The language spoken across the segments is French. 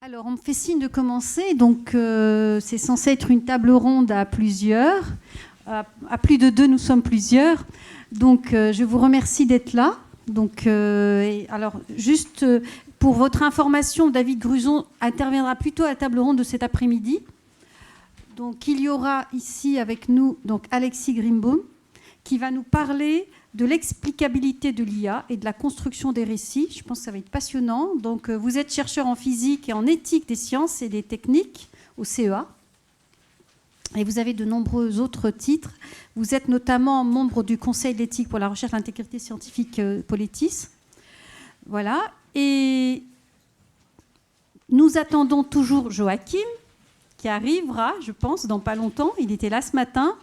Alors, on me fait signe de commencer. Donc, c'est censé être une table ronde à plusieurs. À plus de deux, nous sommes plusieurs. Donc, je vous remercie d'être là. Donc, alors, juste pour votre information, David Gruson interviendra plutôt à la table ronde de cet après-midi. Donc, il y aura ici avec nous donc, Alexis Grimbaum, qui va nous parler de l'explicabilité de l'IA et de la construction des récits. Je pense que ça va être passionnant. Donc, vous êtes chercheur en physique et en éthique des sciences et des techniques au CEA. Et vous avez de nombreux autres titres. Vous êtes notamment membre du Conseil d'éthique pour la recherche et l'intégrité scientifique Politis. Voilà. Et nous attendons toujours Joachim, qui arrivera, je pense, dans pas longtemps. Il était là ce matin.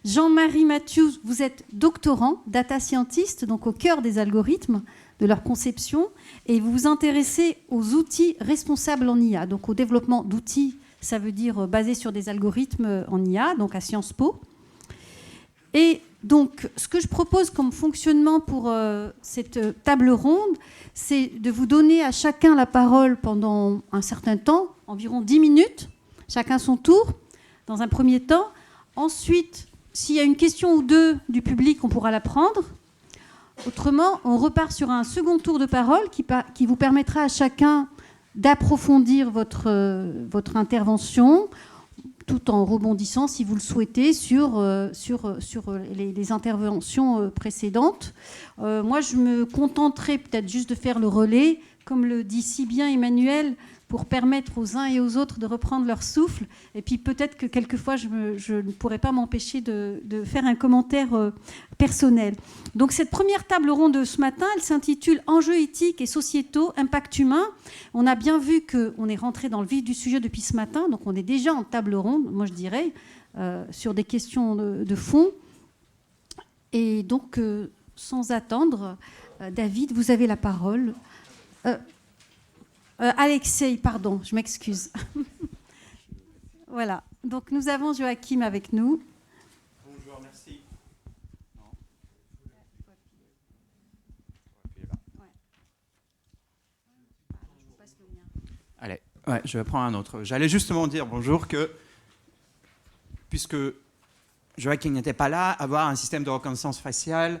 Jean-Marie Mathieu, vous êtes doctorant, data scientist, donc au cœur des algorithmes, de leur conception, et vous vous intéressez aux outils responsables en IA, donc au développement d'outils, ça veut dire basés sur des algorithmes en IA, donc à Sciences Po. Et donc, ce que je propose comme fonctionnement pour cette table ronde, c'est de vous donner à chacun la parole pendant un certain temps, environ 10 minutes, chacun son tour, dans un premier temps. Ensuite, s'il y a une question ou deux du public, on pourra la prendre. Autrement, on repart sur un second tour de parole qui vous permettra à chacun d'approfondir votre intervention, tout en rebondissant, si vous le souhaitez, sur les interventions précédentes. Moi, je me contenterai peut-être juste de faire le relais, comme le dit si bien Emmanuel, pour permettre aux uns et aux autres de reprendre leur souffle. Et puis peut-être que quelquefois, je ne pourrais pas m'empêcher de faire un commentaire personnel. Donc cette première table ronde de ce matin, elle s'intitule « Enjeux éthiques et sociétaux, impact humain ». On a bien vu qu'on est rentré dans le vif du sujet depuis ce matin, donc on est déjà en table ronde, moi je dirais, sur des questions de fond. Et donc, sans attendre, David, vous avez la parole. Alexei, pardon, je m'excuse. Voilà, donc nous avons Joachim avec nous. Bonjour, merci. Allez, ouais, je vais prendre un autre. J'allais justement dire bonjour que, puisque Joachim n'était pas là, avoir un système de reconnaissance faciale,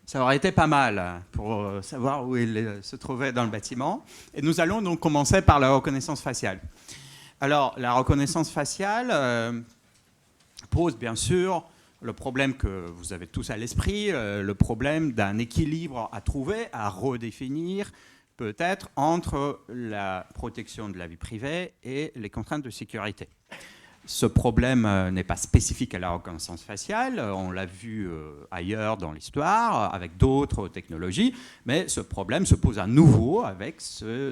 ça aurait été pas mal pour savoir où il se trouvait dans le bâtiment. Et nous allons donc commencer par la reconnaissance faciale. Alors, la reconnaissance faciale pose bien sûr le problème que vous avez tous à l'esprit, le problème d'un équilibre à trouver, à redéfinir, peut-être, entre la protection de la vie privée et les contraintes de sécurité. Ce problème n'est pas spécifique à la reconnaissance faciale, on l'a vu ailleurs dans l'histoire, avec d'autres technologies, mais ce problème se pose à nouveau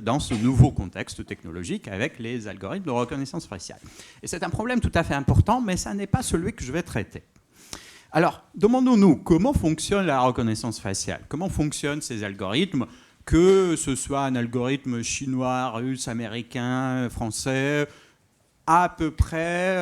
dans ce nouveau contexte technologique avec les algorithmes de reconnaissance faciale. Et c'est un problème tout à fait important, mais ça n'est pas celui que je vais traiter. Alors, demandons-nous comment fonctionne la reconnaissance faciale? Comment fonctionnent ces algorithmes, que ce soit un algorithme chinois, russe, américain, français? À peu près,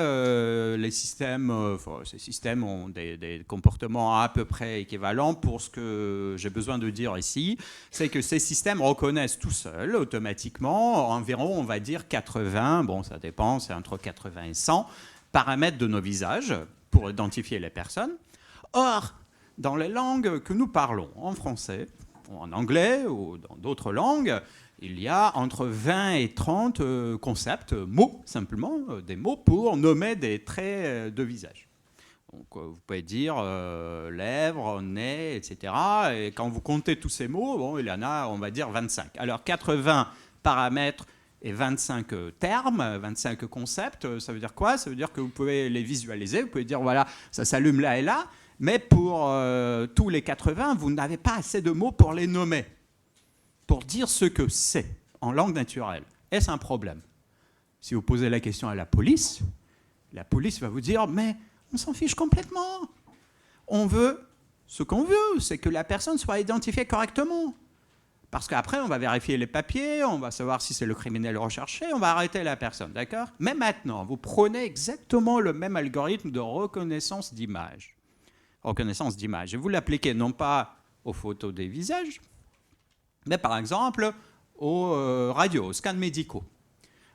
ces systèmes ont des comportements à peu près équivalents. Pour ce que j'ai besoin de dire ici, c'est que ces systèmes reconnaissent tout seuls, automatiquement, environ, on va dire, 80, bon, ça dépend, c'est entre 80 et 100 paramètres de nos visages pour identifier les personnes. Or, dans les langues que nous parlons, en français, ou en anglais, ou dans d'autres langues, il y a entre 20 et 30 concepts, mots simplement, des mots pour nommer des traits de visage. Donc vous pouvez dire lèvres, nez, etc. Et quand vous comptez tous ces mots, bon, il y en a, on va dire, 25. Alors 80 paramètres et 25 termes, 25 concepts, ça veut dire quoi? Ça veut dire que vous pouvez les visualiser, vous pouvez dire, voilà, ça s'allume là et là, mais pour tous les 80, vous n'avez pas assez de mots pour les nommer, pour dire ce que c'est en langue naturelle. Est-ce un problème? Si vous posez la question à la police va vous dire « mais on s'en fiche complètement. On veut ce qu'on veut, c'est que la personne soit identifiée correctement. Parce qu'après, on va vérifier les papiers, on va savoir si c'est le criminel recherché, on va arrêter la personne, d'accord? Mais maintenant, vous prenez exactement le même algorithme de reconnaissance d'image. Reconnaissance d'image. Et vous l'appliquez non pas aux photos des visages, mais par exemple aux radios, aux scans médicaux.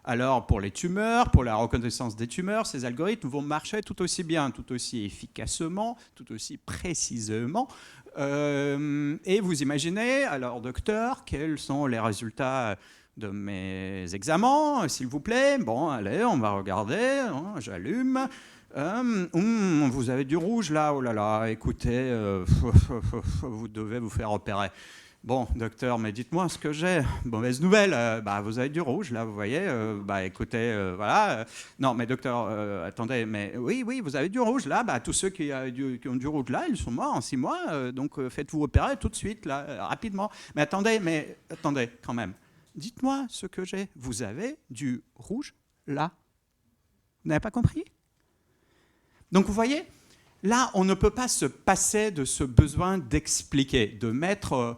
Alors, pour les tumeurs, pour la reconnaissance des tumeurs, ces algorithmes vont marcher tout aussi bien, tout aussi efficacement, tout aussi précisément. Et vous imaginez, alors, docteur, quels sont les résultats de mes examens, s'il vous plaît? Bon, allez, on va regarder, hein, j'allume. Vous avez du rouge là, oh là là, écoutez, vous devez vous faire opérer. Bon, docteur, mais dites-moi ce que j'ai. Mauvaise nouvelle, vous avez du rouge là, vous voyez. Écoutez, voilà. Non, mais docteur, attendez, mais oui, vous avez du rouge là. Tous ceux qui ont du rouge là, ils sont morts en 6 mois. Donc faites-vous opérer tout de suite là, rapidement. Mais attendez quand même. Dites-moi ce que j'ai. Vous avez du rouge là. Vous n'avez pas compris? Donc vous voyez, là, on ne peut pas se passer de ce besoin d'expliquer, de mettre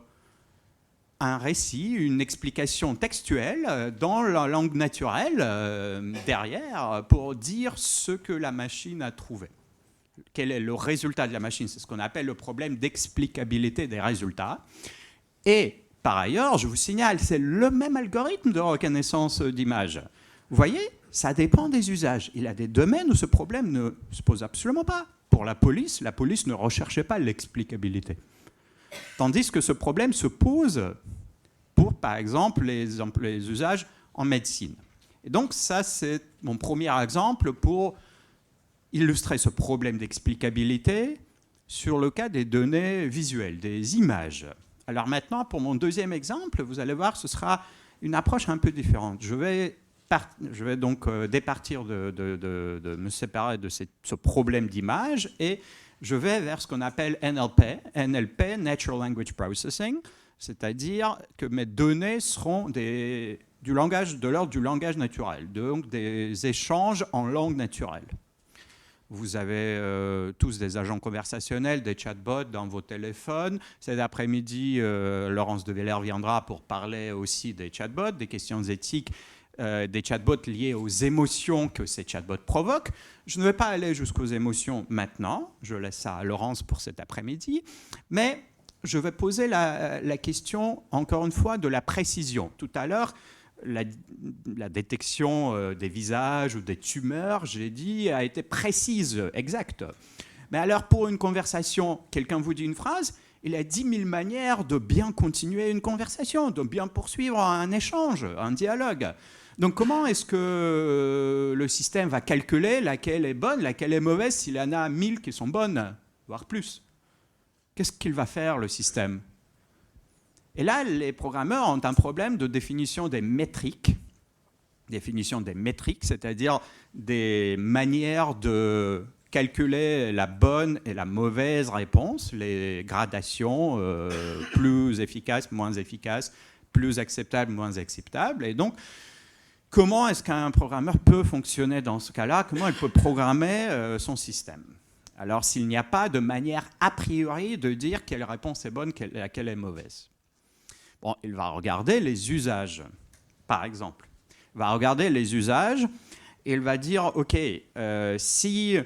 un récit, une explication textuelle dans la langue naturelle derrière pour dire ce que la machine a trouvé. Quel est le résultat de la machine? C'est ce qu'on appelle le problème d'explicabilité des résultats. Et par ailleurs, je vous signale, c'est le même algorithme de reconnaissance d'image. Vous voyez, ça dépend des usages. Il y a des domaines où ce problème ne se pose absolument pas. Pour la police ne recherchait pas l'explicabilité. Tandis que ce problème se pose pour, par exemple, les usages en médecine. Et donc ça, c'est mon premier exemple pour illustrer ce problème d'explicabilité sur le cas des données visuelles, des images. Alors maintenant, pour mon deuxième exemple, vous allez voir, ce sera une approche un peu différente. Je vais donc départir de me séparer de ce problème d'image et je vais vers ce qu'on appelle NLP, Natural Language Processing, c'est-à-dire que mes données seront de l'ordre du langage naturel, donc des échanges en langue naturelle. Vous avez tous des agents conversationnels, des chatbots dans vos téléphones. Cet après-midi, Laurence de Villers viendra pour parler aussi des chatbots, des questions éthiques, des chatbots liés aux émotions que ces chatbots provoquent. Je ne vais pas aller jusqu'aux émotions maintenant, je laisse ça à Laurence pour cet après-midi, mais je vais poser la question, encore une fois, de la précision. Tout à l'heure, la détection des visages ou des tumeurs, j'ai dit, a été précise, exacte. Mais alors, pour une conversation, quelqu'un vous dit une phrase, il y a 10 000 manières de bien continuer une conversation, de bien poursuivre un échange, un dialogue. Donc, comment est-ce que le système va calculer laquelle est bonne, laquelle est mauvaise, s'il y en a 1000 qui sont bonnes, voire plus? Qu'est-ce qu'il va faire, le système? Et là, les programmeurs ont un problème de définition des métriques. Définition des métriques, c'est-à-dire des manières de calculer la bonne et la mauvaise réponse, les gradations, plus efficaces, moins efficaces, plus acceptables, moins acceptables. Et donc, comment est-ce qu'un programmeur peut fonctionner dans ce cas-là? Comment il peut programmer son système? Alors, s'il n'y a pas de manière a priori de dire quelle réponse est bonne, laquelle est mauvaise. Bon, il va regarder les usages, par exemple. Il va regarder les usages et il va dire, OK, si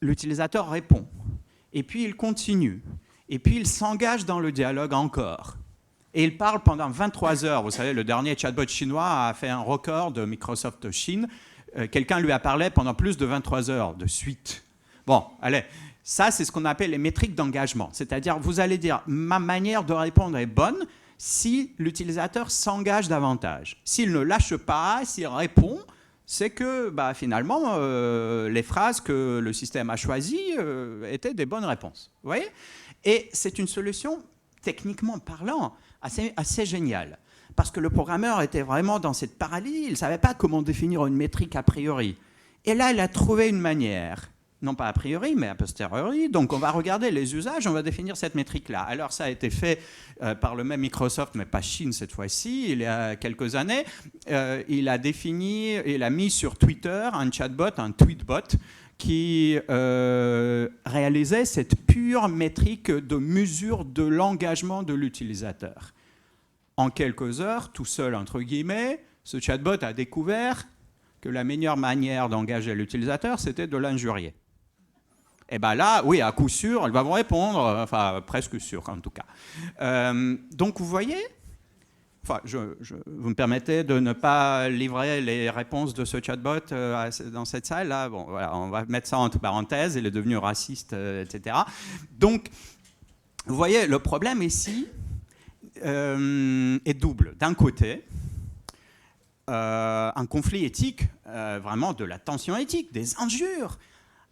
l'utilisateur répond, et puis il continue, et puis il s'engage dans le dialogue encore, et il parle pendant 23 heures. Vous savez, le dernier chatbot chinois a fait un record de Microsoft Chine. Quelqu'un lui a parlé pendant plus de 23 heures de suite. Bon, allez. Ça, c'est ce qu'on appelle les métriques d'engagement. C'est-à-dire, vous allez dire, ma manière de répondre est bonne si l'utilisateur s'engage davantage. S'il ne lâche pas, s'il répond, c'est que finalement, les phrases que le système a choisies étaient des bonnes réponses. Vous voyez? Et c'est une solution, techniquement parlant, assez géniale. Parce que le programmeur était vraiment dans cette paralysie, il ne savait pas comment définir une métrique a priori. Et là, il a trouvé une manière. Non pas a priori, mais a posteriori. Donc, on va regarder les usages, on va définir cette métrique-là. Alors, ça a été fait par le même Microsoft, mais pas Chine cette fois-ci, il y a quelques années. Il a mis sur Twitter un chatbot, un tweetbot, qui réalisait cette pure métrique de mesure de l'engagement de l'utilisateur. En quelques heures, tout seul, entre guillemets, ce chatbot a découvert que la meilleure manière d'engager l'utilisateur, c'était de l'injurier. Et bien là, oui, à coup sûr, elle va vous répondre, enfin presque sûr en tout cas. Donc vous voyez, Enfin, vous me permettez de ne pas livrer les réponses de ce chatbot dans cette salle là. Bon, voilà, on va mettre ça entre parenthèses. Il est devenu raciste, etc. Donc, vous voyez, le problème ici est double. D'un côté, un conflit éthique, vraiment de la tension éthique, des injures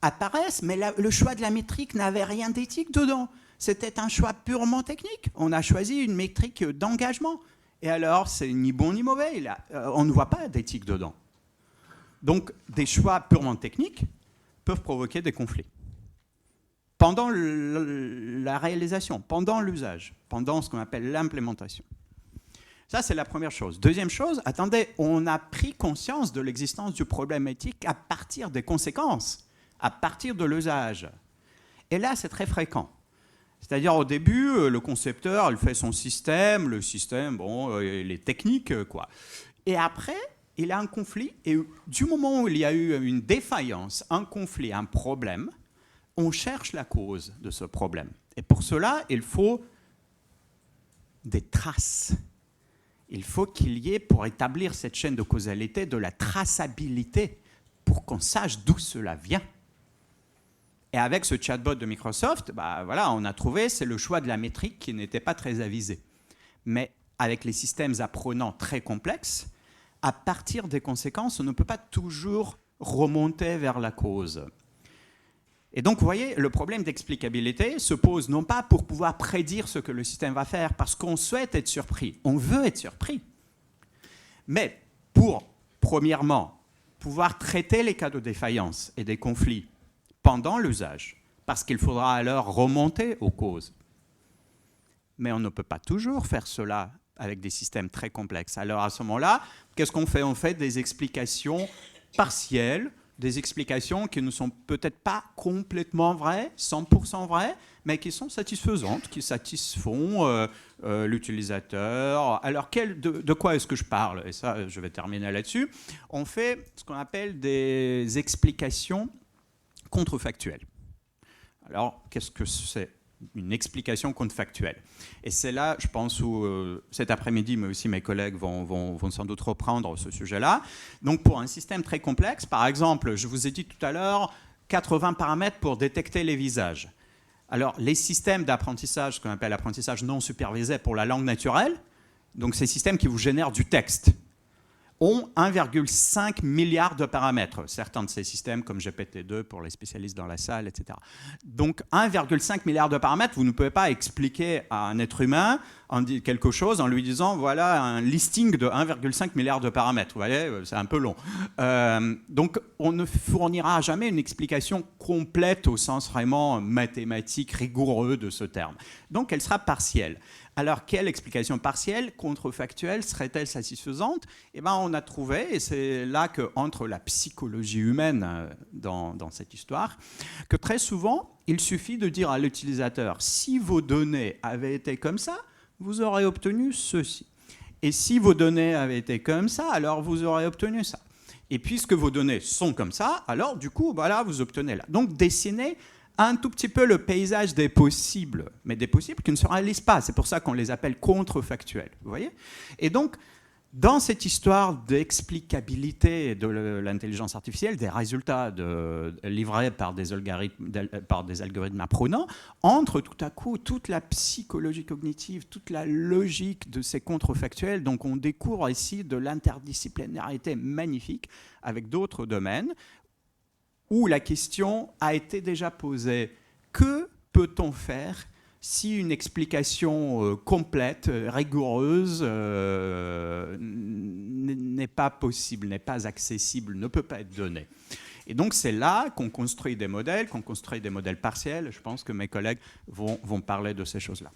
apparaissent, mais le choix de la métrique n'avait rien d'éthique dedans. C'était un choix purement technique. On a choisi une métrique d'engagement. Et alors, c'est ni bon ni mauvais. On ne voit pas d'éthique dedans. Donc, des choix purement techniques peuvent provoquer des conflits. Pendant la réalisation, pendant l'usage, pendant ce qu'on appelle l'implémentation. Ça, c'est la première chose. Deuxième chose, attendez, on a pris conscience de l'existence du problème éthique à partir des conséquences, à partir de l'usage. Et là, c'est très fréquent. C'est-à-dire, au début, le concepteur, il fait son système, le système, bon, il est technique, quoi. Et après, il a un conflit, et du moment où il y a eu une défaillance, un conflit, un problème, on cherche la cause de ce problème. Et pour cela, il faut des traces. Il faut qu'il y ait, pour établir cette chaîne de causalité, de la traçabilité, pour qu'on sache d'où cela vient. Et avec ce chatbot de Microsoft, voilà, on a trouvé, c'est le choix de la métrique qui n'était pas très avisé. Mais avec les systèmes apprenants très complexes, à partir des conséquences, on ne peut pas toujours remonter vers la cause. Et donc, vous voyez, le problème d'explicabilité se pose non pas pour pouvoir prédire ce que le système va faire, parce qu'on souhaite être surpris, on veut être surpris, mais pour, premièrement, pouvoir traiter les cas de défaillance et des conflits pendant l'usage, parce qu'il faudra alors remonter aux causes. Mais on ne peut pas toujours faire cela avec des systèmes très complexes. Alors à ce moment-là, qu'est-ce qu'on fait? On fait des explications partielles, des explications qui ne sont peut-être pas complètement vraies, 100% vraies, mais qui sont satisfaisantes, qui satisfont l'utilisateur. Alors de quoi est-ce que je parle? Et ça, je vais terminer là-dessus. On fait ce qu'on appelle des explications contrefactuelles. Alors, qu'est-ce que c'est une explication contrefactuelle? Et c'est là, je pense, où cet après-midi, mais aussi mes collègues vont sans doute reprendre ce sujet-là. Donc, pour un système très complexe, par exemple, je vous ai dit tout à l'heure, 80 paramètres pour détecter les visages. Alors, les systèmes d'apprentissage, ce qu'on appelle l'apprentissage non supervisé pour la langue naturelle, donc ces systèmes qui vous génèrent du texte, ont 1,5 milliard de paramètres. Certains de ces systèmes, comme GPT-2 pour les spécialistes dans la salle, etc. Donc 1,5 milliard de paramètres, vous ne pouvez pas expliquer à un être humain quelque chose en lui disant voilà un listing de 1,5 milliard de paramètres. Vous voyez, c'est un peu long. Donc on ne fournira jamais une explication complète au sens vraiment mathématique, rigoureux de ce terme. Donc elle sera partielle. Alors, quelle explication partielle, contrefactuelle, serait-elle satisfaisante? Eh bien, on a trouvé, et c'est là qu'entre la psychologie humaine dans cette histoire, que très souvent, il suffit de dire à l'utilisateur, si vos données avaient été comme ça, vous aurez obtenu ceci. Et si vos données avaient été comme ça, alors vous aurez obtenu ça. Et puisque vos données sont comme ça, alors du coup, voilà, vous obtenez là. Donc, dessiner un tout petit peu le paysage des possibles, mais des possibles qui ne se réalisent pas. C'est pour ça qu'on les appelle contrefactuels. Vous voyez? Et donc, dans cette histoire d'explicabilité de l'intelligence artificielle, des résultats livrés par des algorithmes apprenants, entre tout à coup toute la psychologie cognitive, toute la logique de ces contrefactuels. Donc, on découvre ici de l'interdisciplinarité magnifique avec d'autres domaines, où la question a été déjà posée. Que peut-on faire si une explication complète, rigoureuse, n'est pas possible, n'est pas accessible, ne peut pas être donnée? Et donc c'est là qu'on construit des modèles partiels. Je pense que mes collègues vont parler de ces choses-là.